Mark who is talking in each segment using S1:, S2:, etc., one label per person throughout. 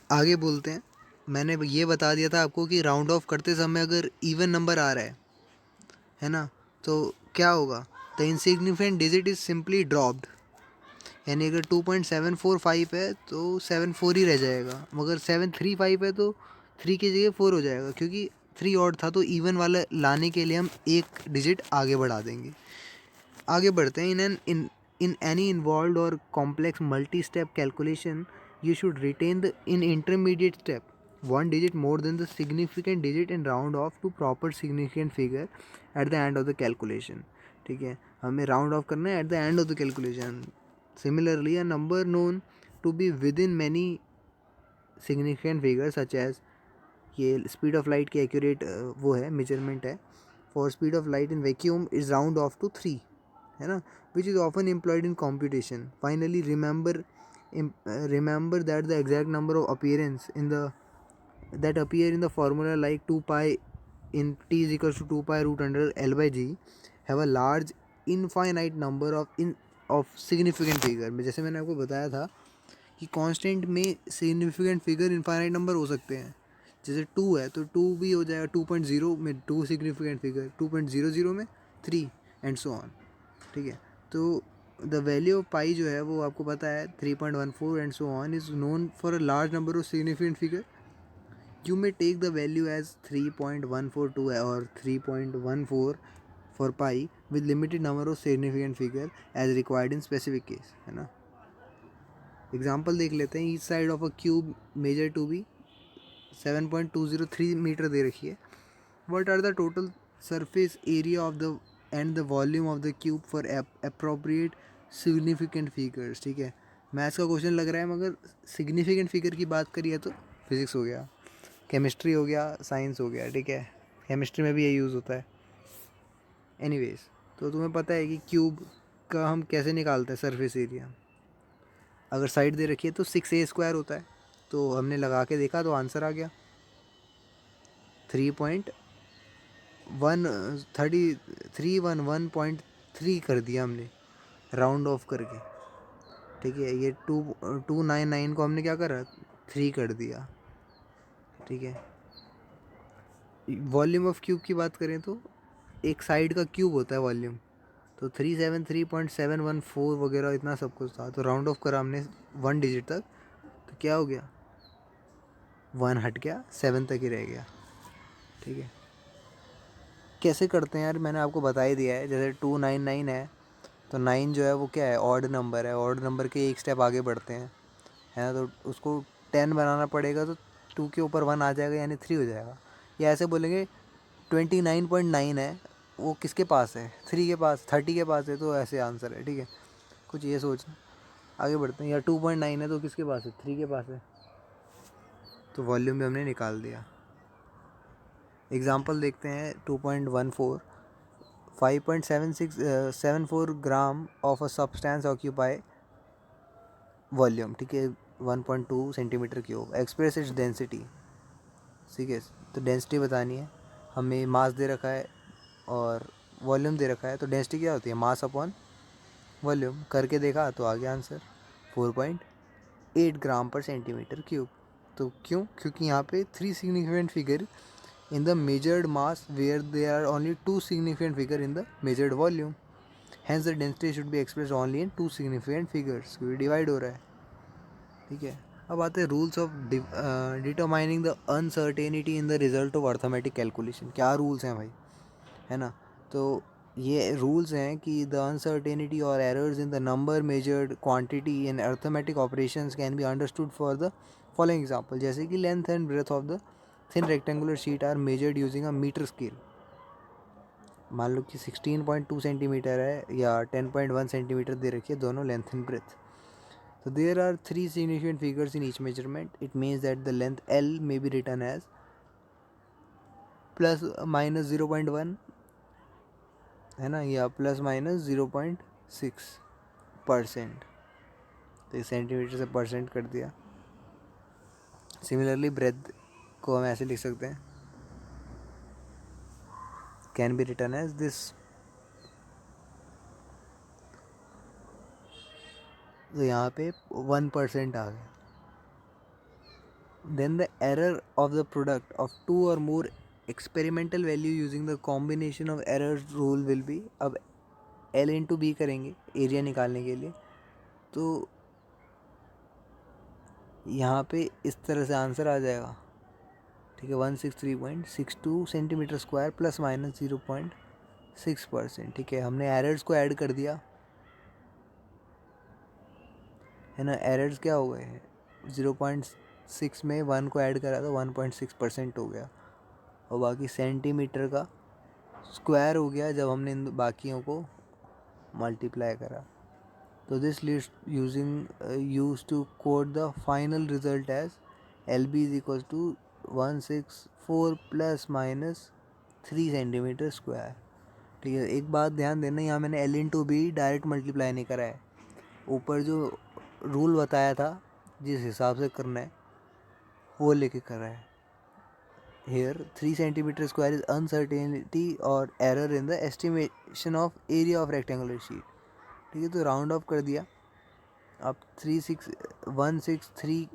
S1: आगे बोलते हैं। मैंने ये बता दिया था आपको कि राउंड ऑफ करते समय अगर इवन नंबर आ रहा है ना, तो क्या होगा, the insignificant digit is simply dropped. यानी अगर 2.745 है तो 74 ही रह जाएगा, मगर 735 है तो 3 की जगह 4 हो जाएगा, क्योंकि 3 ऑड था तो इवन वाला लाने के लिए हम एक डिजिट आगे बढ़ा देंगे। आगे बढ़ते हैं। इन एनी इन्वॉल्व और complex multi step calculation you should retain the in intermediate step one digit more than the significant digit and round off to proper significant figure at the end of the calculation. ठीक है, हमें round off करना है at the end of the calculation. Similarly a number known to be within many significant figure such as, ये speed of light की accurate वो है, measurement है। For speed of light in vacuum is round off to 3, है ना, which is often employed in competition. Finally remember that the exact number of appearance in the that appear in the formula like 2 pi in t is equals to 2 pi root under L by g have a large infinite number of significant figure में, जैसे मैंने आपको बताया था कि constant में significant figure infinite number हो सकते हैं। जैसे 2 है तो 2 भी हो जाएगा, 2.0 में 2 सिग्निफिकेंट फिगर, 2.00 में 3 एंड सो ऑन। ठीक है, तो द वैल्यू ऑफ पाई जो है वो आपको पता है 3.14 and so on is known for a large number of significant figure. You may take the value as 3.142 है और 3.14 for pi with limited number of significant figure as required in specific case, है ना। Example देख लेते हैं। Each side of a cube measure to be 7.203 metre दे रखी है। What are the total surface area of the and the volume of the cube for appropriate significant figures? ठीक है, मैथ्स का क्वेश्चन लग रहा है, मगर सिग्निफिकेंट फिगर की बात करिए तो फिजिक्स हो गया, केमिस्ट्री हो गया, साइंस हो गया। ठीक है, केमिस्ट्री में भी ये यूज़ होता है। एनीवेज, तो तुम्हें पता है कि क्यूब का हम कैसे निकालते हैं सरफेस एरिया। अगर साइड दे रखी है तो 6a² होता है, तो हमने लगा के देखा तो आंसर आ गया 3.1 कर दिया हमने राउंड ऑफ करके। ठीक है, ये 299 को हमने क्या करा, 3 कर दिया। ठीक है, वॉल्यूम ऑफ क्यूब की बात करें तो एक साइड का क्यूब होता है वॉल्यूम, तो 373.714 वगैरह इतना सब कुछ था, तो राउंड ऑफ करा हमने 1 डिजिट तक, तो क्या हो गया, 1 हट गया, 7 तक ही रह गया। ठीक है, कैसे करते हैं यार, मैंने आपको बता ही दिया है। जैसे 299 है तो 9 जो है वो क्या है, ऑड नंबर है, ऑड नंबर के एक स्टेप आगे बढ़ते हैं, है ना, तो उसको 10 बनाना पड़ेगा, तो 2 के ऊपर 1 आ जाएगा यानी 3 हो जाएगा। या ऐसे बोलेंगे 29.9 है, वो किसके पास है, 3 के पास, 30 के पास है, तो ऐसे आंसर है। ठीक है, कुछ ये सोचना। आगे बढ़ते हैं। या 2.9 है तो किसके पास है, 3 के पास है, तो वॉल्यूम भी हमने निकाल दिया। एग्जाम्पल देखते हैं। 2.14 5.7674 gram of a substance occupy volume. ठीक है, 1.2 centimetre cube, express its density. ठीक है, तो डेंसिटी बतानी है हमें। मास दे रखा है और वॉल्यूम दे रखा है, तो डेंसिटी क्या होती है, मास अपॉन वॉल्यूम। करके देखा तो आ गया आंसर 4.8 ग्राम पर सेंटीमीटर क्यूब। तो क्यों, क्योंकि यहाँ पे 3 significant figure in the measured mass where there are only 2 significant figure in the measured volume. Hence the density should be expressed only in 2 significant figures, क्योंकि डिवाइड हो रहा है। ठीक है, अब आते हैं rules of determining the uncertainty in the result of arithmetic calculation. क्या रूल्स हैं भाई, है ना। तो ये रूल्स हैं कि द अनसर्टेनिटी और errors in the number measured quantity in arithmetic operations can be understood for the following example. जैसे कि length and breadth of the thin rectangular sheet are measured using a metre scale. मान लो कि 16.2 centimetre है या 10.1 centimetre दे रखी है, दोनों length and breadth. So there are 3 significant figures in each measurement. It means that the length L may be written as plus minus 0.1, है ना, या प्लस माइनस 0.6%। तो सेंटीमीटर से परसेंट कर दिया। सिमिलरली ब्रेथ को हम ऐसे लिख सकते हैं, can be written as this. तो यहाँ पे 1% आ गया, then the error of the product of two or more experimental value using the combination of errors rule will be, अब L इंटू बी करेंगे एरिया निकालने के लिए, तो यहाँ पे इस तरह से आंसर आ जाएगा, ठीक है, 163.62 सेंटीमीटर स्क्वायर प्लस माइनस 0.6%, ठीक है। हमने एरर्स को ऐड कर दिया है ना, एरर्स क्या हो गए, 0.6 में 1 को ऐड करा तो 1.6% हो गया, और बाकी सेंटीमीटर का स्क्वायर हो गया जब हमने इन बाकियों को मल्टीप्लाई करा। तो this list use to code the final result as L B is equal to 164 plus minus 3 centimetre square, ठीक है। एक बात ध्यान देना, यहाँ मैंने L into B direct multiply नहीं करा है, ऊपर जो रूल बताया था जिस हिसाब से करना है वो लेके कर रहा है। Here 3 centimetre square is uncertainty और error in the estimation of area of rectangular sheet, ठीक है। तो राउंड ऑफ कर दिया, अब 163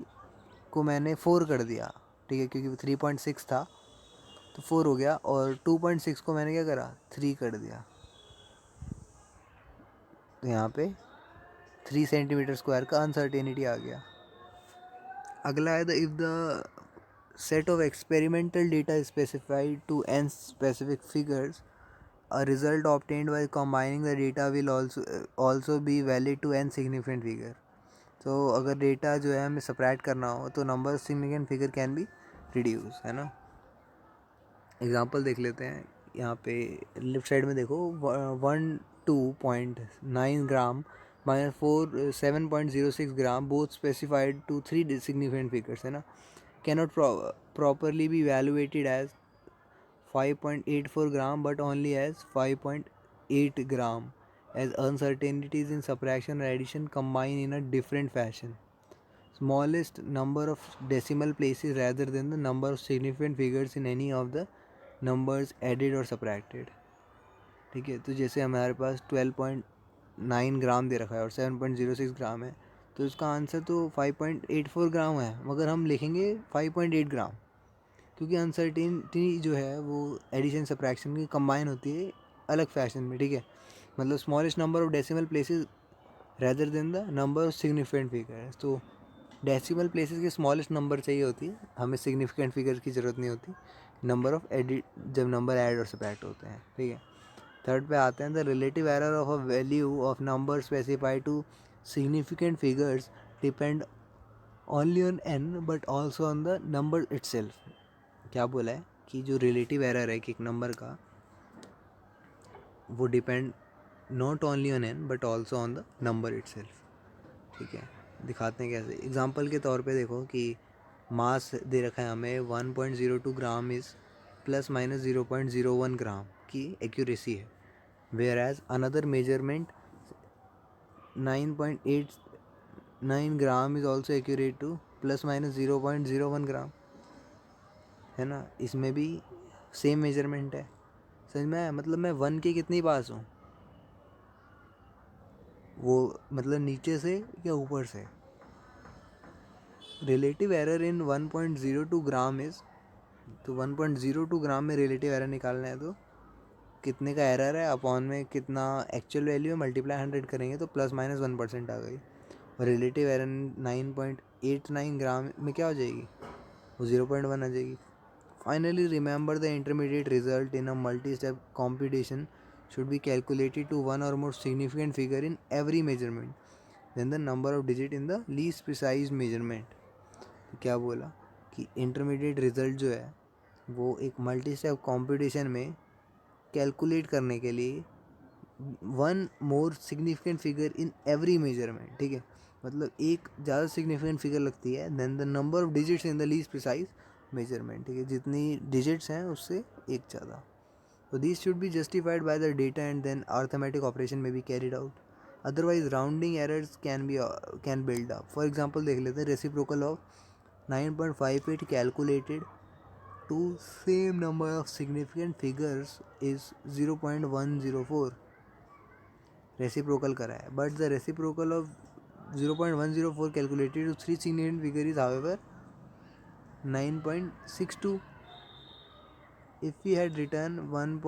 S1: को मैंने 4 कर दिया, ठीक है, क्योंकि 3.6 था तो 4 हो गया, और 2.6 को मैंने क्या करा, 3 कर दिया, तो यहाँ पे 3 सेंटीमीटर स्क्वायर का अनसर्टेनिटी आ गया। अगला है the if the set of experimental data is specified to n specific figures, a result obtained by combining the data will also be valid to n significant figure। तो अगर data जो है हमें subtract करना हो तो number significant figure can be reduce, है ना। एग्जांपल देख लेते हैं, यहाँ पे लेफ्ट साइड में देखो 12.9 gram minus 7.06 gram both specified to 3 significant figures, है ना, cannot properly be evaluated as 5.84 gram but only as 5.8 gram, as uncertainties in subtraction or addition combine in a different fashion, smallest number of decimal places rather than the number of significant figures in any of the numbers added or subtracted, ठीक है। तो जैसे हमारे पास 12.9 ग्राम दे रखा है और 7.06 ग्राम है, तो इसका आंसर तो 5.84 ग्राम है, मगर हम लिखेंगे 5.8 ग्राम, क्योंकि अनसर्टेनिटी जो है वो एडिशन सब्ट्रैक्शन की कंबाइन होती है अलग फैशन में, ठीक है। मतलब smallest number of decimal places rather than the number of significant figures, तो डेसिमल प्लेसेस की स्मॉलेस्ट नंबर चाहिए होती है, हमें सिग्निफिकेंट फिगर की ज़रूरत नहीं होती नंबर ऑफ एडिट जब नंबर ऐड और सब्ट्रैक्ट होते हैं, ठीक है। थर्ड पे आते हैं, the relative error of a value of number specified to significant figures depend only on n but also on the number itself। क्या बोला है कि जो रिलेटिव एरर है कि एक नंबर का, वो depend not only on n but also on the number itself, ठीक है। दिखाते हैं कैसे, एग्जांपल के तौर पे देखो कि मास दे रखा है हमें 1.02 gram is plus minus 0.01 gram की एक्यूरेसी है, whereas another measurement 9.89 gram is also accurate to plus minus 0.01 gram, है ना। इसमें भी सेम मेजरमेंट है, समझ में आया, मतलब मैं 1 के कितनी पास हूँ, वो मतलब नीचे से या ऊपर से। Relative error in 1.02 gram is, तो 1.02 ग्राम में रिलेटिव एरर निकालना है तो कितने का एरर है अपॉन में कितना एक्चुअल वैल्यू है, मल्टीप्लाई 100 करेंगे तो प्लस माइनस 1% आ गई, और रिलेटिव एरर 9.89 ग्राम में क्या हो जाएगी, वो 0.1 आ जाएगी। Finally remember the intermediate result in a multi step competition should be calculated to one or more significant figure in every measurement then the number of digit in the least precise measurement। तो क्या बोला कि intermediate result जो है वो एक multi step competition में calculate करने के लिए one more significant figure in every measurement, ठीक है, मतलब एक ज़्यादा सिग्निफिकेंट फिगर लगती है than the number of digits in the least precise measurement, ठीक है, जितनी डिजिट्स हैं उससे एक ज़्यादा। So these should be justified by the data and then arithmetic operation may be carried out. Otherwise rounding errors can build up. For example देख लेते हैं, reciprocal of 9.58 calculated to same number of significant figures is 0.104 reciprocal करा है, but the reciprocal of 0.104 calculated to 3 significant figure is however 9.62. If we had written 1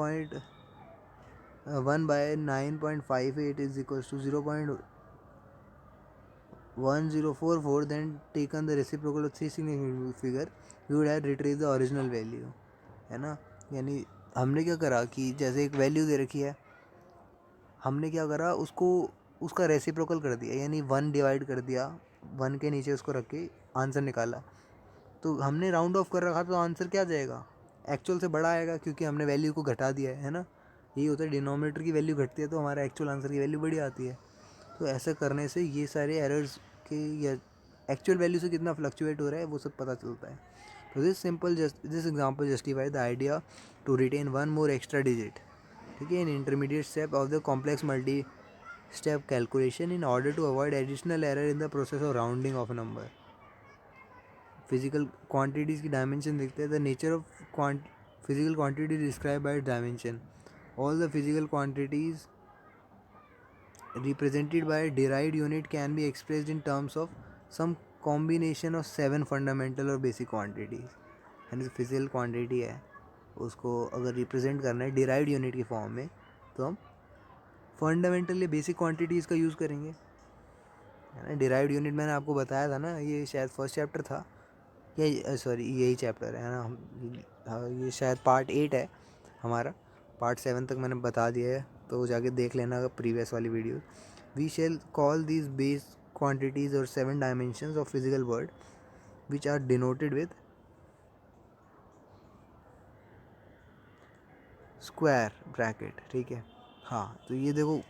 S1: by 9.58 is equals to 0.1044, then taken the reciprocal of three significant figure, we would have retrieved the original value, है ना। यानी हमने क्या करा कि जैसे एक value दे रखी है, हमने क्या करा उसको उसका रेसिप्रोकल कर दिया, यानी 1 डिवाइड कर दिया, 1 के नीचे उसको रख के आंसर निकाला। तो हमने राउंड ऑफ कर रखा तो आंसर क्या जाएगा, एक्चुअल से बड़ा आएगा, क्योंकि हमने वैल्यू को घटा दिया है ना। यही होता है, डिनोमिनेटर की वैल्यू घटती है तो हमारा एक्चुअल आंसर की वैल्यू बड़ी आती है। तो ऐसा करने से ये सारे एरर्स के या एक्चुअल वैल्यू से कितना फ्लक्चुएट हो रहा है वो सब पता चलता है। तो this example justify the idea to retain one more extra digit, ठीक है, in intermediate step of the complex multi step calculation in order to avoid additional error in the process of rounding off number. Physical quantities की dimension देखते हैं। The nature of physical quantity describe by dimension. All the physical quantities represented by a derived unit can be expressed in terms of some combination of 7 fundamental और basic quantities। यानी physical quantity है उसको अगर represent करना है derived unit की form में तो हम फंडामेंटल या बेसिक क्वांटिटीज़ का यूज़ करेंगे, है ना। डिराइव्ड यूनिट मैंने आपको बताया था ना, ये शायद फर्स्ट चैप्टर था या सॉरी यही चैप्टर है ना। हाँ, ये शायद पार्ट 8 है हमारा, पार्ट 7 तक मैंने बता दिया है, तो जाके देख लेना प्रीवियस वाली video. We shall call these base quantities और 7 dimensions of physical world which are denoted with square bracket, ठीक है। हाँ, तो ये देखो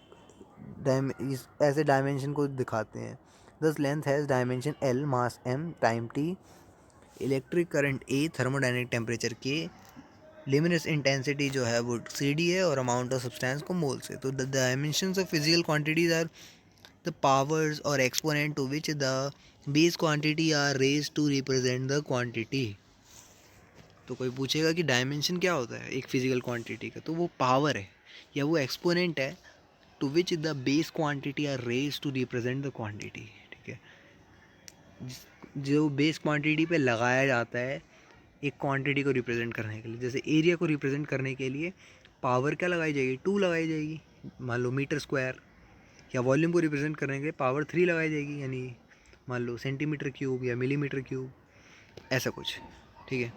S1: इस ऐसे डायमेंशन को दिखाते हैं। दस length has dimension L, mass M, time T, electric current A, thermodynamic temperature K, luminous intensity जो है वो CD है और अमाउंट ऑफ सब्सटेंस को मोल से। तो the dimensions of physical quantities are the powers or exponent to which the base quantity are raise to represent the quantity. तो कोई पूछेगा कि डायमेंशन क्या होता है एक फिजिकल क्वांटिटी का, तो वो पावर है या वो एक्सपोनेंट है to which the base quantity are raise to represent the quantity, ठीक है। जो बेस क्वांटिटी पे लगाया जाता है एक क्वांटिटी को रिप्रेजेंट करने के लिए, जैसे एरिया को रिप्रेजेंट करने के लिए पावर क्या लगाई जाएगी, 2 लगाई जाएगी, मान लो मीटर स्क्वायर। या वॉल्यूम को रिप्रेजेंट करने के लिए पावर 3 लगाई जाएगी, यानी मान लो सेंटीमीटर क्यूब या मिलीमीटर क्यूब, ऐसा कुछ, ठीक है।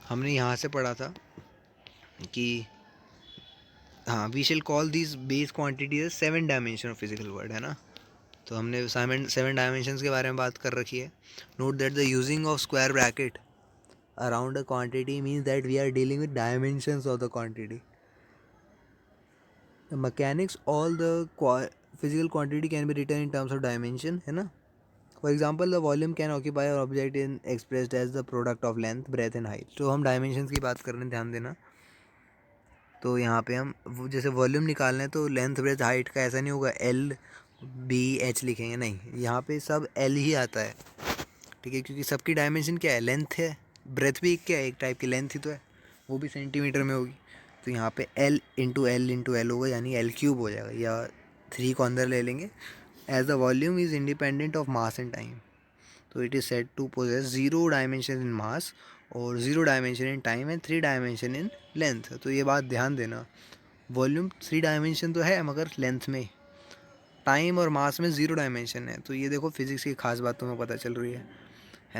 S1: हमने यहाँ से पढ़ा था कि हाँ, we shall call this base quantity 7 dimension of physical world, है ना। तो हमने 7 डायमेंशंस के बारे में बात कर रखी है। Note that the using of square bracket around a quantity means that we are dealing with dimensions of the quantity. The mechanics, all the physical quantity can be written in terms of dimension, है ना। For example, the volume can occupy an object in expressed as the product of length, breadth and height। तो हम dimensions की बात कर रहे हैं, ध्यान देना। तो यहाँ पे हम जैसे वॉल्यूम निकालना है तो लेंथ ब्रेथ हाइट का ऐसा नहीं होगा LBH लिखेंगे, नहीं, यहाँ पे सब L ही आता है, ठीक है, क्योंकि सबकी डायमेंशन क्या है, लेंथ है। ब्रेथ भी क्या है, एक टाइप की लेंथ ही तो है, वो भी सेंटीमीटर में होगी। तो यहाँ पे L इंटू एल होगा, यानी L³ हो जाएगा, या 3 को अंदर ले लेंगे। As the volume is independent of mass and time, तो it is said to possess 0 dimension in mass और 0 dimension in time and 3 dimension in length. तो ये बात ध्यान देना, वॉल्यूम 3 डायमेंशन तो है मगर लेंथ में, टाइम और मास में 0 डायमेंशन है। तो ये देखो फिजिक्स की खास बात तुम्हें पता चल रही है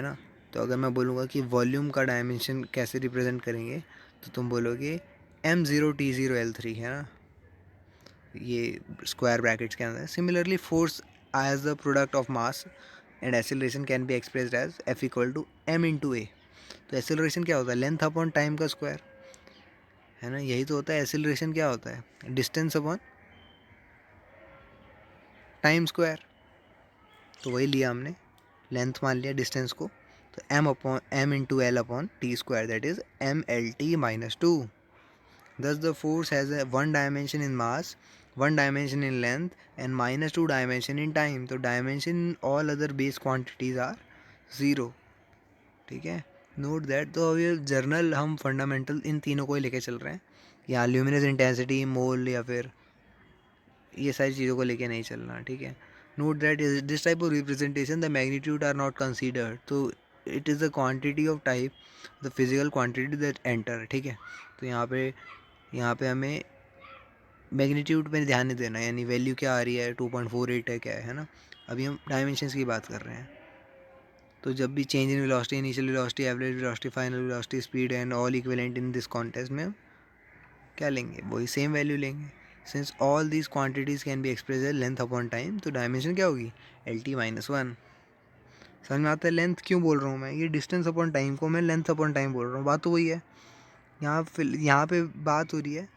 S1: ना। तो अगर मैं बोलूँगा कि वॉल्यूम का डायमेंशन कैसे रिप्रेजेंट करेंगे, तो तुम बोलोगे M0T0L3, है ना, ये स्क्वायर ब्रैकेट्स के अंदर। Similarly force as the product of mass and acceleration can be expressed as F=m×a। तो एक्सेलरेशन क्या होता है, लेंथ अपॉन टाइम का स्क्वायर, है ना। यही तो होता है एक्सेलरेशन, क्या होता है, डिस्टेंस अपॉन टाइम स्क्वायर। तो वही लिया हमने, लेंथ मान लिया डिस्टेंस को, तो m/l/t² that is mlt-2। Thus the force has a 1 dimension in mass, 1 dimension in length and -2 dimension in time। तो dimension in all other base quantities are 0, ठीक है। नोट दैट, तो अब ये जर्नल हम फंडामेंटल इन तीनों को ही लेके चल रहे हैं, यहाँ ल्यूमिनस इंटेंसिटी, मोल या फिर ये सारी चीज़ों को लेके नहीं चलना, ठीक है। Note that this type of representation the magnitude are not considered. तो it is the quantity of type the physical quantity that enter, ठीक है। तो यहाँ पे हमें मैग्नीट्यूड पे ध्यान नहीं देना, यानी वैल्यू क्या आ रही है, 2.48 है, क्या है ना। अभी हम डायमेंशंस की बात कर रहे हैं। तो जब भी change in velocity, initial velocity, average velocity, final velocity, speed and all equivalent in this context में हम क्या लेंगे, वही सेम वैल्यू लेंगे। Since all these quantities can be express as length upon time, तो डायमेंशन क्या होगी, LT-1। समझ में आता है लेंथ क्यों बोल रहा हूँ मैं, ये डिस्टेंस अपॉन टाइम को मैं लेंथ अपॉन टाइम बोल रहा हूँ, बात तो वही है। यहाँ पे बात हो रही है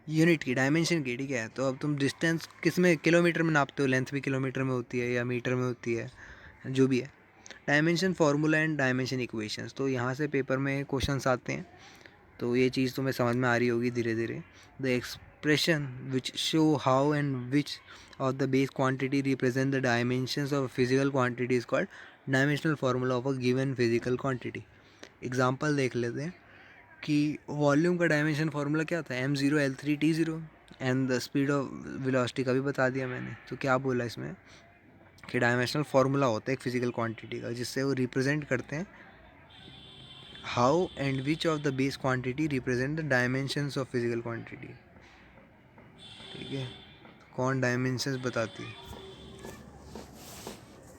S1: यूनिट की, डायमेंशन की, ठीक है। तो अब तुम डिस्टेंस किस में, किलोमीटर में नापते हो, लेंथ भी किलोमीटर में होती है या मीटर में होती है, जो भी है। Dimension formula and dimension equations, तो यहाँ से पेपर में क्वेश्चंस आते हैं, तो ये चीज़ तुम्हें समझ में आ रही होगी धीरे धीरे। The expression which show how and which of the base quantity represent the dimensions of physical quantity is called dimensional formula of a given physical quantity. Example देख लेते हैं कि वॉल्यूम का डायमेंशन फार्मूला क्या था, m0l3t0, and the speed of velocity का भी बता दिया मैंने। तो क्या बोला इसमें कि डायमेंशनल फार्मूला होता है एक फिजिकल क्वांटिटी का, जिससे वो रिप्रेजेंट करते हैं how and which of the base quantity represent the dimensions of physical quantity, ठीक है। कौन डायमेंशंस बताती है,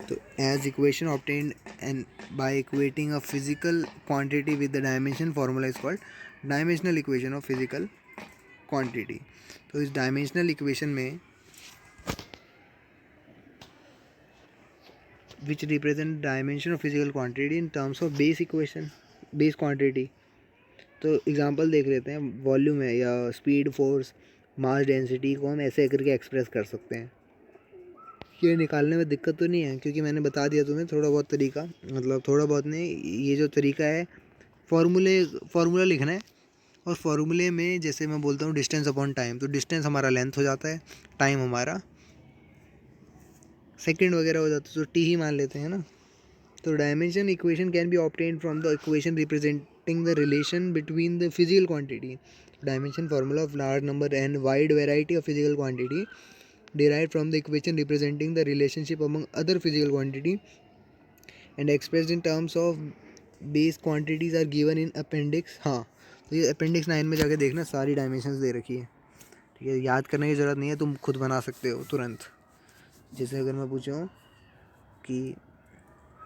S1: तो as equation obtained and by equating a physical quantity with the dimension formula is called dimensional equation of physical quantity. तो इस dimensional equation में which represent dimension of physical quantity in terms of base equation, base quantity. तो example देख लेते हैं, volume है या speed, force, मास, density को हम ऐसे करके एक्सप्रेस कर सकते हैं। ये निकालने में दिक्कत तो नहीं है, क्योंकि मैंने बता दिया तुम्हें थोड़ा बहुत तरीका, मतलब थोड़ा बहुत नहीं, ये जो तरीका है फार्मूला लिखना है। और फार्मूले में जैसे मैं बोलता हूँ डिस्टेंस अपॉन टाइम, तो डिस्टेंस हमारा लेंथ हो जाता है, टाइम हमारा सेकंड वगैरह हो जाता है, तो टी ही मान लेते हैं ना। तो dimension equation can be obtained from the equation representing the relation between the physical quantity. Dimension formula of large number and wide variety of physical quantity derived from the equation representing the relationship among other physical quantity and expressed in terms of base quantities are given in appendix। हाँ, तो ये appendix 9 में जाके देखना, सारी dimensions दे रखी है, ठीक है। याद करने की ज़रूरत नहीं है, तुम खुद बना सकते हो तुरंत। जैसे अगर मैं पूछूँ कि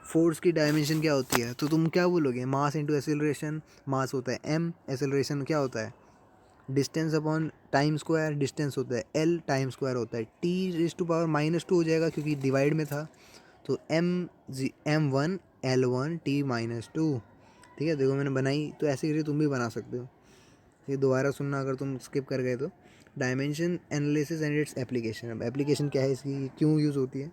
S1: फोर्स की डायमेंशन क्या होती है, तो तुम क्या बोलोगे, मास इंटू एसेलरेशन। मास होता है m, एसेलरेशन क्या होता है, distance upon time square, distance होता है l, टाइम स्क्वायर होता है t⁻⁻2 हो जाएगा क्योंकि डिवाइड में था। तो m1l1t-2, ठीक है। देखो मैंने बनाई, तो ऐसे करके तुम भी बना सकते हो। ये दोबारा सुनना अगर तुम स्किप कर गए तो। Dimension analysis and its application, अब एप्लीकेशन क्या है इसकी, क्यों यूज़ होती है।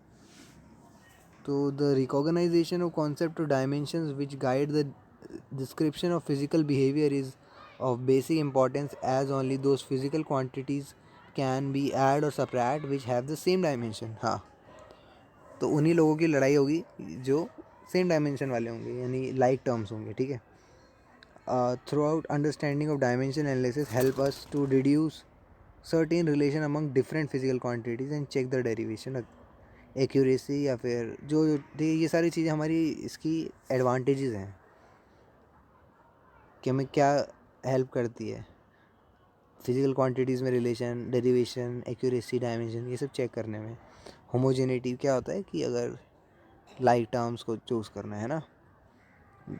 S1: तो the recognisation of concept of dimensions which guide the description of physical behaviour is of basic importance as only those physical quantities can be add or subtract which have the same dimension। हाँ, तो उन्हीं लोगों की लड़ाई होगी जो same dimension वाले होंगे, यानी लाइक टर्म्स होंगे, ठीक है। Through understanding of dimension analysis help us to deduce certain relation among different physical quantities and check the derivation accuracy, या फिर जो ये सारी चीज़ें हमारी इसकी एडवांटेजेस हैं कि हमें क्या हेल्प करती है फिजिकल क्वांटिटीज़ में, रिलेशन, डेरिवेशन, एक्यूरेसी, डायमेंशन, ये सब चेक करने में। होमोजेनिटी क्या होता है कि अगर लाइक टर्म्स को चूज़ करना है ना,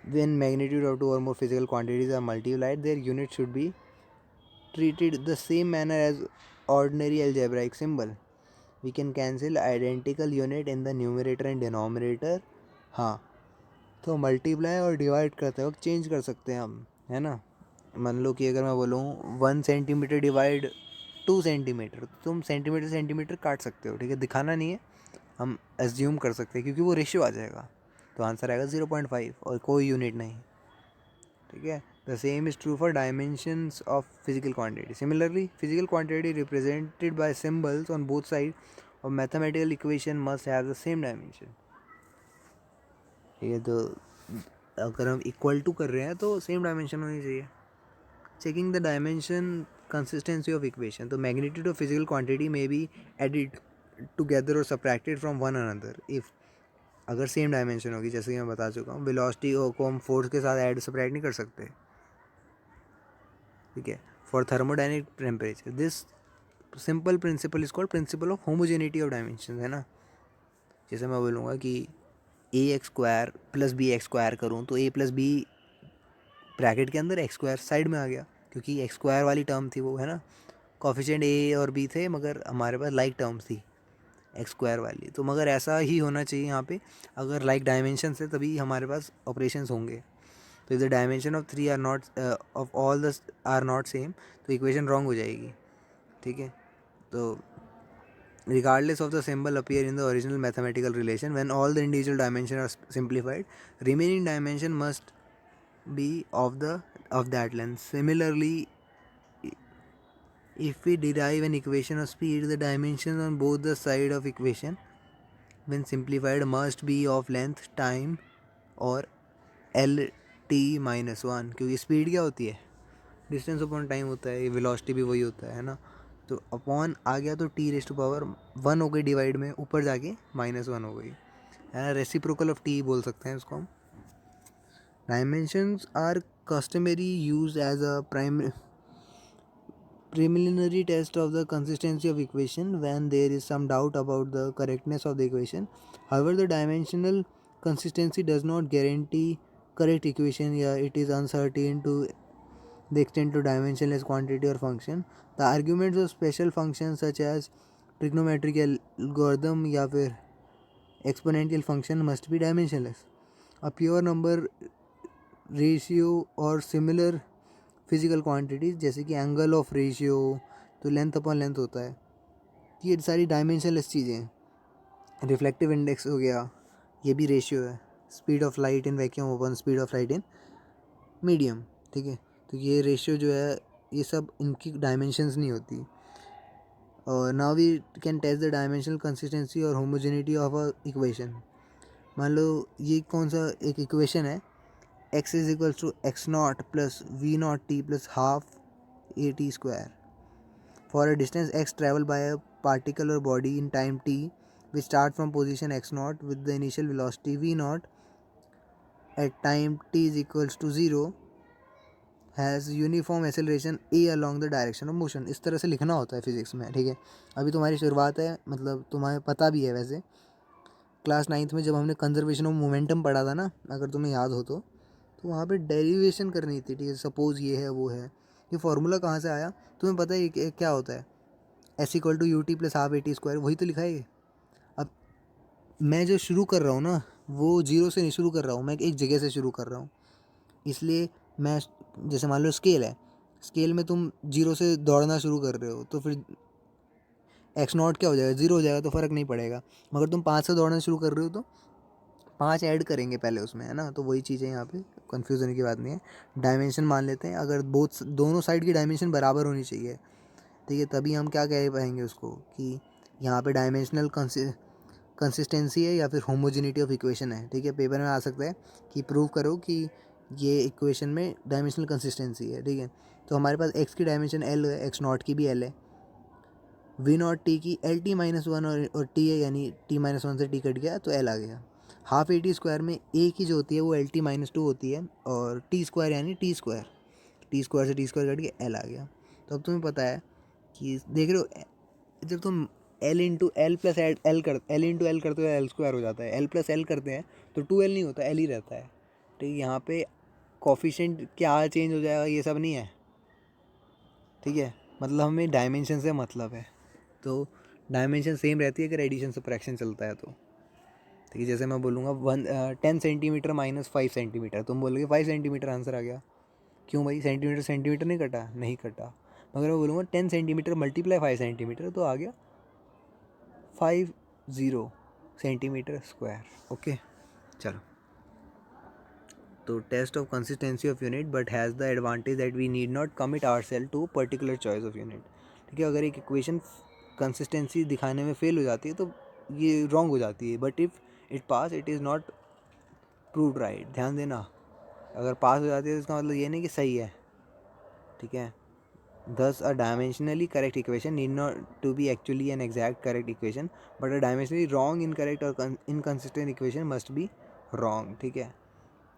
S1: व्हेन मैग्नीट्यूड ऑफ टू और more physical quantities are multiplied their unit should be treated the same manner as ordinary algebraic symbol. We can cancel identical unit in the numerator and denominator. हाँ, तो multiply और divide करते वक्त change कर सकते हैं हम, है ना। मान लो कि अगर मैं बोलूँ 1 सेंटीमीटर डिवाइड 2 सेंटीमीटर, तो तुम सेंटीमीटर सेंटीमीटर काट सकते हो, ठीक है। दिखाना नहीं है, हम एज्यूम कर सकते हैं क्योंकि वो रेशियो आ जाएगा, तो आंसर आएगा 0.5 और कोई यूनिट नहीं, ठीक है। The same is true for dimensions of physical quantity. Similarly physical quantity represented by symbols on both side और mathematical equation must have the same dimension, ठीक है। तो अगर हम इक्वल टू कर रहे हैं तो सेम डायमेंशन होनी चाहिए। Checking the dimension consistency of equation, the magnitude of physical quantity may be added together or subtracted from one another if अगर सेम डायमेंशन होगी, जैसे कि मैं बता चुका हूँ, वेलोसिटी को हम फोर्स के साथ ऐड सब्ट्रैक्ट नहीं कर सकते, ठीक है। For thermodynamic temperature this simple principle is called principle of homogeneity of dimension, है ना। जैसे मैं बोलूँगा कि A X square plus B X square करूँ तो ए प्लस बी ब्रैकेट के अंदर एक्स स्क्वायर साइड में आ गया, क्योंकि एक्स स्क्वायर वाली टर्म थी वो, है ना। कोफिशिएंट ए और बी थे, मगर हमारे पास लाइक टर्म्स थी एक्स स्क्वायर वाली, तो मगर ऐसा ही होना चाहिए यहाँ पे, अगर लाइक डायमेंशन है तभी हमारे पास ऑपरेशंस होंगे। तो if the dimension of three are not of all the are not same, तो इक्वेशन रॉन्ग हो जाएगी, ठीक है। तो regardless of the symbol appear in the original mathematical relation, when all the individual dimensions are simplified, remaining dimension must be of that length. Similarly, if we derive an equation of speed, the dimensions on both the side of equation when simplified must be of length time और L T minus one, क्योंकि speed क्या होती है, distance upon time होता है, velocity भी वही होता है ना। तो अपॉन आ गया तो t raise to power one हो गई, डिवाइड में ऊपर जाके -1 हो गई, है ना। रेसिप्रोकल ऑफ टी बोल सकते हैं उसको हम। Dimensions are customary use as a preliminary test of the consistency of equation when there is some doubt about the correctness of the equation. However, the dimensional consistency does not guarantee correct equation. Yeah, it is uncertain to the extent to dimensionless quantity or function. The arguments of special functions such as trigonometric algorithm या फिर exponential function must be dimensionless. A pure number ratio और similar physical quantities जैसे कि angle of ratio, तो length upon length होता है, ये सारी डायमेंशनलेस चीज़ें हैं। रिफ्लेक्टिव इंडेक्स हो गया, ये भी रेशियो है। Speed of light in vacuum upon speed of light in medium, ठीक है। तो ये रेशियो जो है, ये सब इनकी डायमेंशंस नहीं होती। और now we can test the dimensional consistency और होमोजेनिटी ऑफ अ इक्वेशन। मान लो ये कौन सा एक इक्वेशन है, x is equals to x naught plus v naught t plus half a t square for a distance x traveled by a particle or body in time t which start from position x naught with the initial velocity v naught at time t is equals to 0 has uniform acceleration a along the direction of motion। इस तरह से लिखना होता है physics में, ठीक है। अभी तुम्हारी शुरुआत है, मतलब तुम्हें पता भी है वैसे, क्लास 9th में जब हमने कंजर्वेशन ऑफ मोमेंटम पढ़ा था ना, अगर तुम्हें याद हो तो वहाँ पे डेरिवेशन करनी थी, ठीक है। सपोज़ ये है वो है, ये फार्मूला कहाँ से आया तुम्हें पता है, ये क्या होता है, s equal to u t plus half a t square, वही तो लिखा है ये। अब मैं जो शुरू कर रहा हूँ ना, वो जीरो से नहीं शुरू कर रहा हूँ, मैं एक जगह से शुरू कर रहा हूँ। इसलिए मैं, जैसे मान लो स्केल है, स्केल में तुम जीरो से दौड़ना शुरू कर रहे हो, तो फिर एक्स नॉट क्या हो जाएगा, जीरो हो जाएगा, तो फ़र्क नहीं पड़ेगा। मगर तुम 5 से दौड़ना शुरू कर रहे हो तो 5 ऐड करेंगे पहले उसमें, है ना। तो वही चीज़ है यहाँ पे, कन्फ्यूज़ होने की बात नहीं है। डायमेंशन मान लेते हैं, अगर दोनों साइड की डायमेंशन बराबर होनी चाहिए, ठीक है, तभी हम क्या कह पाएंगे उसको कि यहाँ पे डायमेंशनल कंसिस्टेंसी है या फिर होमोजेनिटी ऑफ इक्वेशन है, ठीक है। पेपर में आ सकता है कि प्रूव करो कि ये इक्वेशन में डायमेंशनल कंसिस्टेंसी है, ठीक है। तो हमारे पास एक्स की डायमेंशन एल है, एक्स नॉट की भी एल है, वी नॉट टी की एल टी माइनस वन और टी है, यानी टी माइनस वन से टी कट गया तो एल आ गया। हाफ ए टी स्क्वायर में ए की जो होती है वो एल टी माइनस टू होती है, और टी स्क्वायर यानी टी स्क्वायर से टी स्क्वायर कट के एल आ गया। तो अब तुम्हें पता है कि देख रहे हो, जब तुम L into L plus L into L करते हो एल स्क्वायर हो जाता है, एल प्लस एल करते हैं तो टू एल नहीं होता, एल ही रहता है, ठीक है। यहाँ पे कॉफिशेंट क्या चेंज हो जाएगा ये सब नहीं है, ठीक है। मतलब हमें डायमेंशन से मतलब है, तो डायमेंशन सेम रहती है अगर एडिशन सब्ट्रैक्शन चलता है तो, ठीक है। जैसे मैं बोलूँगा 10 सेंटीमीटर माइनस 5 सेंटीमीटर, तुम बोलोगे 5 सेंटीमीटर आंसर आ गया, क्यों भाई, सेंटीमीटर सेंटीमीटर नहीं कटा, नहीं कटा। मगर मैं बोलूँगा 10 सेंटीमीटर मल्टीप्लाई 5 सेंटीमीटर, तो आ गया 50 सेंटीमीटर स्क्वायर, ओके। चलो, तो test of consistency of unit but has the advantage that we need not commit ourself to particular choice of unit, ठीक है। अगर एक इक्वेशन कंसिस्टेंसी दिखाने में फेल हो जाती है तो ये रॉन्ग हो जाती है, but if it pass it is not proved right. ध्यान देना, अगर पास हो जाती है तो इसका मतलब ये नहीं कि सही है, ठीक है। Thus, a dimensionally correct equation need not to be actually an exact correct equation, but a dimensionally wrong, incorrect or inconsistent equation must be wrong. ठीक है,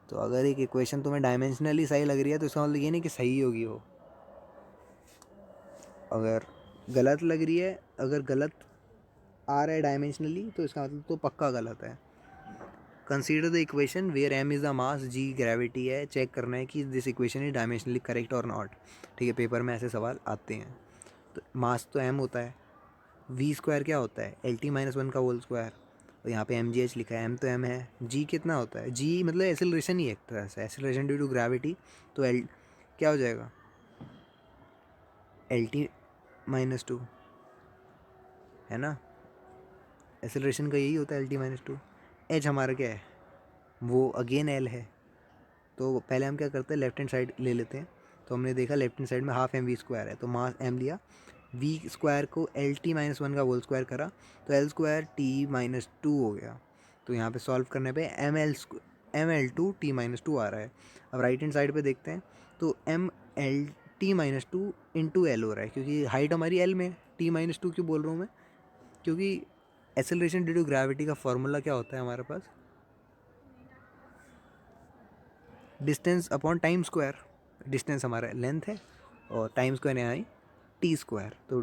S1: तो अगर एक इक्वेशन तुम्हें डायमेंशनली सही लग रही है तो इसका मतलब ये नहीं कि सही होगी वो, अगर गलत लग रही है, अगर गलत आ रहा है डायमेंशनली तो इसका मतलब तो पक्का गलत है. Consider the equation where m is the mass, g gravity है. चेक करना है कि this equation is dimensionally correct और नॉट. ठीक है, पेपर में ऐसे सवाल आते हैं. तो मास तो एम होता है, वी स्क्वायर क्या होता है, एल टी माइनस वन का होल स्क्वायर. और यहाँ पे एम जी एच लिखा है, एम तो एम है. जी कितना होता है, जी मतलब एसिलरेशन ही एक तरह से, एसिलरेशन ड्यू टू ग्रेविटी. तो एल क्या हो जाएगा, एल टी माइनस टू, है ना. एसिलरेशन का यही होता है, L T minus to. H हमारा क्या है, वो अगेन एल है. तो पहले हम क्या करते हैं, लेफ्ट हैंड साइड ले लेते हैं. तो हमने देखा लेफ्ट हैंड साइड में हाफ एम वी स्क्वायर है, तो मास एम लिया, वी स्क्वायर को एल टी माइनस वन का होल स्क्वायर करा, तो L square T minus two हो गया. तो यहाँ पे सॉल्व करने पे M L two T minus two आ रहा है. अब राइट हैंड साइड पे देखते हैं, तो M L T minus two into L हो रहा है, क्योंकि हाइट हमारी एल में. टी माइनस टू क्यों बोल रहा हूँ मैं, क्योंकि एक्सेलरेशन ड्यू टू ग्रेविटी का फॉर्मूला क्या होता है हमारे पास, distance upon time square. Distance हमारा लेंथ है और टाइम स्क्वायर यहाँ आई टी स्क्वायर. तो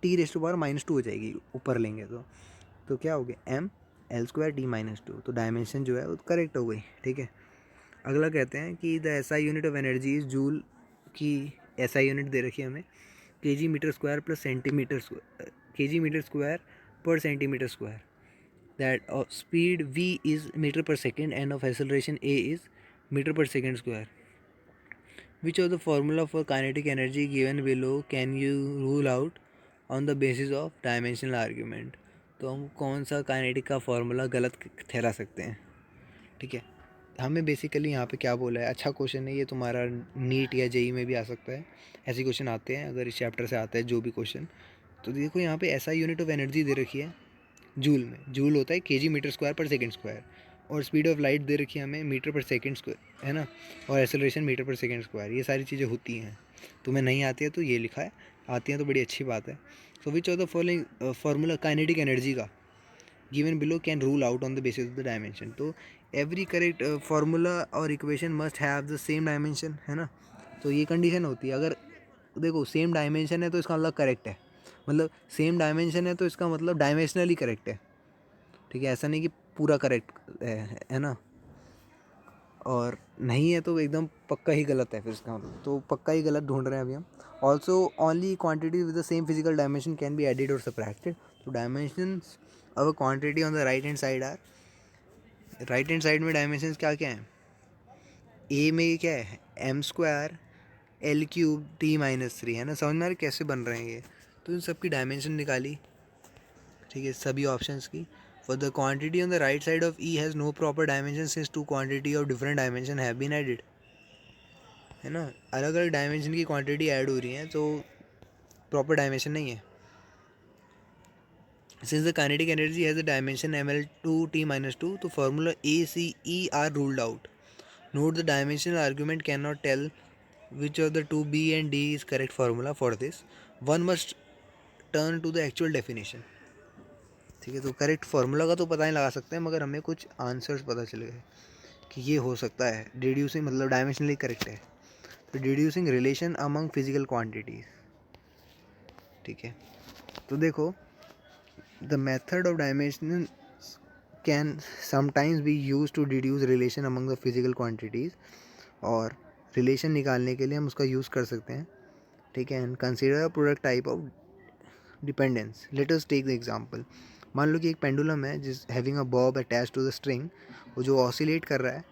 S1: T raised to power minus two हो जाएगी ऊपर लेंगे तो क्या हो गया, M L square T minus two. तो डायमेंशन जो है वो करेक्ट हो गई. ठीक है, अगला कहते हैं कि the SI unit of energy is joule. की एसआई यूनिट दे रखी है हमें, K G metre square plus centimetre square, K G metre square per centimetre square. That of speed v is meter per second and of acceleration a is meter per second square. Which of the formula for kinetic energy given below can you rule out on the basis of dimensional argument? तो हम कौन सा kinetic का formula गलत ठहरा सकते हैं. ठीक है, हमें बेसिकली यहाँ पे क्या बोला है, अच्छा क्वेश्चन है ये, तुम्हारा नीट या जेई में भी आ सकता है. ऐसे क्वेश्चन आते हैं अगर इस चैप्टर से आता है जो भी क्वेश्चन. तो देखो यहाँ पे ऐसा यूनिट ऑफ एनर्जी दे रखी है जूल में. जूल होता है केजी मीटर स्क्वायर पर सेकंड स्क्वायर. और स्पीड ऑफ लाइट दे रखी है हमें मीटर पर सेकंड स्क्वायर, है ना. और एक्सेलरेशन मीटर पर सेकंड स्क्वायर. ये सारी चीज़ें होती हैं. तुम्हें नहीं आती है तो ये लिखा है, आती हैं तो बड़ी अच्छी बात है. So which of the following formula kinetic energy का given below can rule out on the basis of the dimension. तो every correct formula or equation must have the same dimension, है ना. तो ये कंडीशन होती है, अगर देखो सेम डायमेंशन है तो इसका मतलब करेक्ट है, मतलब सेम डायमेंशन है तो इसका मतलब डायमेंशनली करेक्ट है. ठीक है, ऐसा नहीं कि पूरा करेक्ट है ना. और नहीं है तो एकदम पक्का ही गलत है फिर इसका मतलब, तो पक्का ही गलत ढूंढ रहे हैं अभी हम. Also only quantity with the same physical dimension can be added और सब्ट्रैक्टेड. तो dimensions of a quantity on the right hand side are, right hand side में डायमेंशंस क्या क्या हैं, ए में क्या है, M square L cube T minus three, है ना. समझ में आ रहा है कैसे बन रहे हैं ये. तो इन सब की डायमेंशन निकाली. ठीक है, सभी ऑप्शंस की. For the quantity on the right side of E has no proper dimension since two quantity of different dimension have been added, है ना. अलग अलग डायमेंशन की क्वांटिटी ऐड हो रही है तो प्रॉपर डायमेंशन नहीं है. Since the kinetic energy has a dimension ml2t minus 2, तो formula A, C, E are ruled out. Note the dimensional argument cannot tell which of the two B and D is correct formula for this. One must turn to the actual definition. ठीक है, तो correct formula का तो पता नहीं लगा सकते हैं, मगर हमें कुछ आंसर्स पता चल गए कि ये हो सकता है. डिड्यूसिंग मतलब डायमेंशनली करेक्ट है. तो deducing relation among physical quantities. ठीक है, तो देखो the method of dimension can sometimes be use to deduce relation among the physical quantities. और रिलेशन निकालने के लिए हम उसका यूज़ कर सकते हैं. ठीक है, and consider a product type of dependence. Let us take the example. मान लो कि एक पेंडुलम है जिस having a bob attach to the string, वो जो ऑसिलेट कर रहा है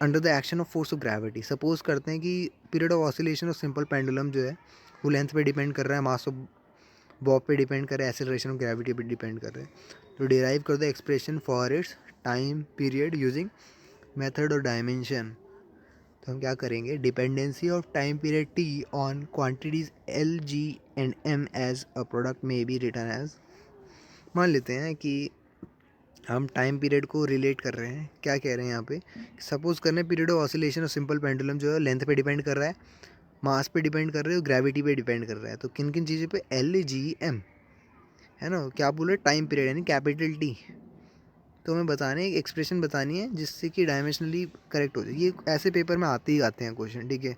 S1: under the action of force of gravity. Suppose करते हैं कि period of oscillation of simple pendulum जो है वो लेंथ पे डिपेंड कर रहा है, मास ऑफ बॉब पे डिपेंड कर रहा है, एक्सेलरेशन ऑफ ग्रेविटी पे डिपेंड कर रहा है. तो डिराइव कर the expression for its time period using method और डायमेंशन. तो हम क्या करेंगे, dependency of time period T on quantities l g and m as a product में बी रिटर्न एज. मान लेते हैं कि हम टाइम पीरियड को रिलेट कर रहे हैं. क्या कह रहे हैं यहाँ पे, सपोज करने period of oscillation of simple pendulum जो है लेंथ पे डिपेंड कर रहा है, मास पे डिपेंड कर रहे हो, ग्रेविटी पे डिपेंड कर रहा है। तो किन किन चीज़ों पे, एल जी एम, है ना, क्या बोल रहे, टाइम पीरियड यानी कैपिटल टी। तो हमें बताने, एक एक्सप्रेशन बतानी है जिससे कि डायमेंशनली करेक्ट हो जाए। ये ऐसे पेपर में आते ही आते हैं क्वेश्चन, ठीक है।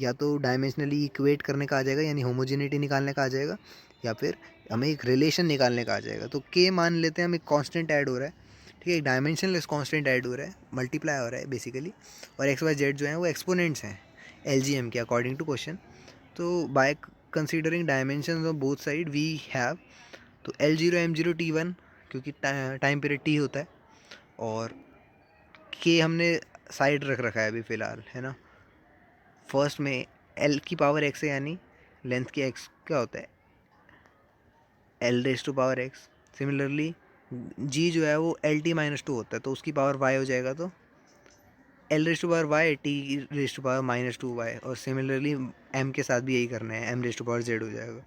S1: या तो डायमेंशनली इक्वेट करने का आ जाएगा यानी होमोजेनिटी निकालने का आ जाएगा, या फिर हमें एक रिलेशन निकालने का आ जाएगा। तो के मान लेते हैं हम, एक कांस्टेंट ऐड हो रहा है, ठीक है, एक डायमेंशनलेस कांस्टेंट ऐड हो रहा है, मल्टीप्लाई हो रहा है बेसिकली, और एक्स वाई जेड जो है वो एक्सपोनेंट्स हैं एल के अकॉर्डिंग टू क्वेश्चन। तो by considering dimension of both side we have, तो L0 M0 T1 क्योंकि टाइम पीरियड टी होता है, और के हमने साइड रख रखा है अभी फ़िलहाल, है ना। फर्स्ट में L की पावर x है यानी लेंथ की x क्या होता है, L⁻x। सिमिलरली g जो है वो LT-2 होता है, तो उसकी पावर y हो जाएगा, तो L⁻y T⁻−2y। और सिमिलरली m के साथ भी यही करना है, m⁻z हो जाएगा।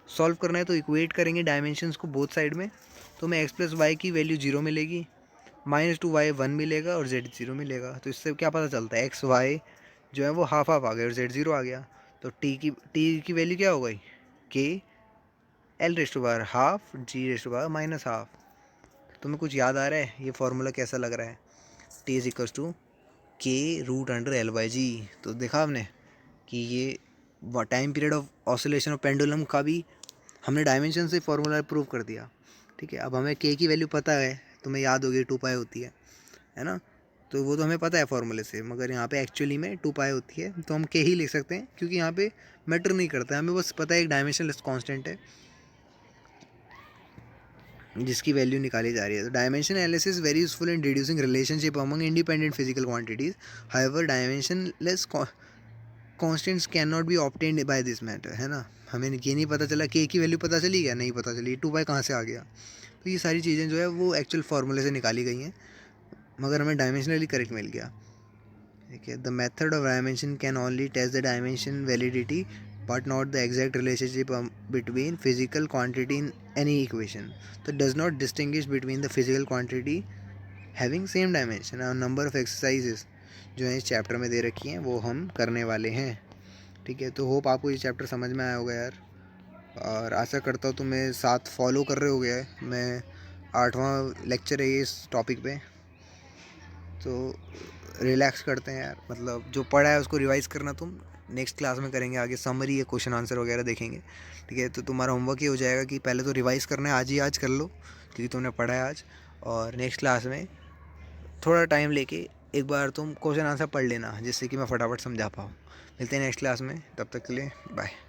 S1: सॉल्व करना है तो इक्वेट करेंगे डायमेंशंस को बोथ साइड में, तो हमें x + y की वैल्यू 0 मिलेगी, -2y 1 मिलेगा और z 0 मिलेगा। तो इससे क्या पता चलता है, x y जो है वो हाफ हाफ आ गए और z 0 आ गया। तो t की वैल्यू क्या हो गई, k L⁻½ g⁻−½ तुम्हें कुछ याद आ रहा है, ये फार्मूला कैसा लग रहा है, t = k√√L/g। तो देखा आपने कि ये time period of oscillation of pendulum का भी हमने डायमेंशन से फार्मूला प्रूव कर दिया, ठीक है। अब हमें के की वैल्यू पता है, तुम्हें याद होगी 2π होती है ना, तो वो तो हमें पता है फार्मूले से, मगर यहाँ पे एक्चुअली में 2π होती है, तो हम के ही लिख सकते हैं क्योंकि यहाँ पे मैटर नहीं करता है, हमें बस पता है एक डायमेंशनलेस कांस्टेंट है जिसकी वैल्यू निकाली जा रही है। तो dimension analysis very useful in deducing relationship among independent physical quantities, however dimensionless constants can not be obtained by this matter, है ना। हमें ये नहीं पता चला के की वैल्यू पता चली क्या, नहीं पता चली, 2π कहाँ से आ गया। तो ये सारी चीज़ें जो है वो एक्चुअल फार्मूले से निकाली गई हैं, मगर हमें डायमेंशनली करेक्ट मिल गया, ठीक है। The method of dimension can only test the dimension validity but not the exact relationship between physical quantity in any equation. So it does not distinguish between the physical quantity having same dimension और number of exercises जो है इस chapter में दे रखी हैं वो हम करने वाले हैं, ठीक है। तो होप आपको ये चैप्टर समझ में आया होगा यार, और आशा करता हूँ तुम्हें साथ फॉलो कर रहे हो गया है। मैं 8वां लेक्चर है ये इस टॉपिक पे, तो रिलैक्स करते हैं यार, मतलब जो पढ़ा है उसको रिवाइज़ करना, तुम नेक्स्ट क्लास में करेंगे आगे, समरी या क्वेश्चन आंसर वगैरह देखेंगे, ठीक है। तो तुम्हारा होमवर्क ये हो जाएगा कि पहले तो रिवाइज़ करना है, आज ही आज कर लो क्योंकि तुमने पढ़ा है आज, और नेक्स्ट क्लास में थोड़ा टाइम लेके एक बार तुम क्वेश्चन आंसर पढ़ लेना जिससे कि मैं फटाफट समझा पाऊँ। मिलते हैं नेक्स्ट क्लास में, तब तक के लिए बाय।